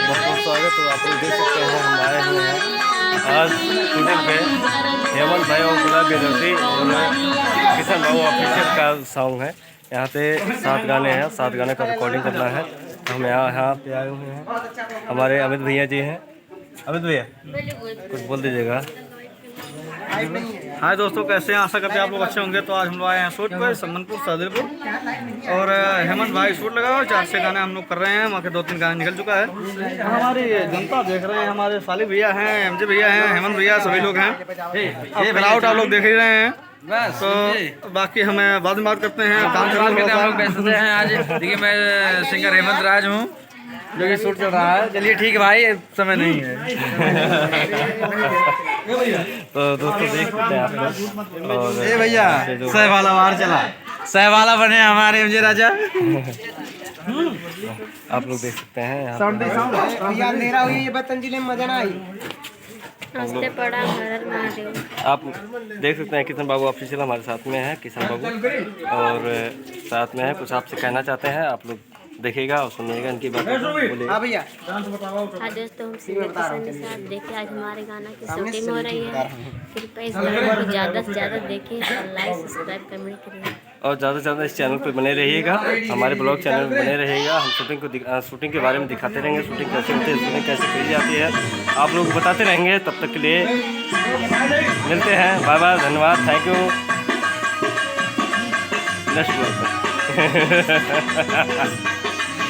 बहुत बहुत स्वागत। तो आप लोग देख सकते हैं हम आए हुए हैं आज शूटिंग पे हेमंत भाई और गुलाब बेदर्दी और किशन बाबू ऑफिशियल का सॉन्ग है। यहाँ पे 7 गाने हैं, 7 गाने का रिकॉर्डिंग करना है। हम यहाँ पे आए हुए हैं। हमारे अमित भैया जी हैं। अमित भैया कुछ बोल दीजिएगा। हाय दोस्तों, कैसे हैं? आशा करते हैं आप लोग अच्छे होंगे। तो आज हम लोग आए हैं शूट पे सम्मनपुर सादिरपुर और हेमंत भाई शूट लगा और 4 से गाने हम लोग कर रहे हैं। वहाँ के 2-3 गाने निकल चुका है। हमारी जनता देख रहे हैं, हमारे साली भैया हैं, एमजे भैया हैं, हेमंत भैया, सभी लोग हैं। फिलहाल आप लोग देख ही रहे हैं। तो बाकी हमें बाद में बात करते हैं। काम हम लोग बैठते हैं। आज देखिए मैं सिंगर हेमंत राज हूँ जो कि शूट चल रहा है। चलिए ठीक है भाई, समय नहीं है। तो दोस्तों देख सकते हैं आप लोग। और ए भैया सहवाला बाहर चला, सहवाला बने हमारे एमजे राजा। आप लोग देख सकते हैं यहाँ नमस्ते प्रणाम हर हर महादेव। आप देख सकते हैं किशन बाबू ऑफिशियल हमारे साथ में है। किशन बाबू और साथ में है, कुछ आपसे कहना चाहते हैं। आप लोग देखिएगा और सुनिएगा इनकी बात। बोलिए। हाँ दोस्तों, हम सिंगर किशन के साथ देखिए आज हमारे गाना की शूटिंग हो रही है। कृपया इस गाने को ज़्यादा से ज़्यादा देखें और लाइक सब्सक्राइब कमेंट करें और ज़्यादा से ज़्यादा इस चैनल पर बने रहिएगा, हमारे ब्लॉग चैनल पर बने रहिएगा। हम शूटिंग के बारे में दिखाते रहेंगे, शूटिंग कैसे होती है, शूटिंग कैसे की जाती है, आप लोग बताते रहेंगे। तब तक के लिए मिलते हैं, बाय बाय, धन्यवाद, थैंक यू। नेक्स्ट ब्लॉग पर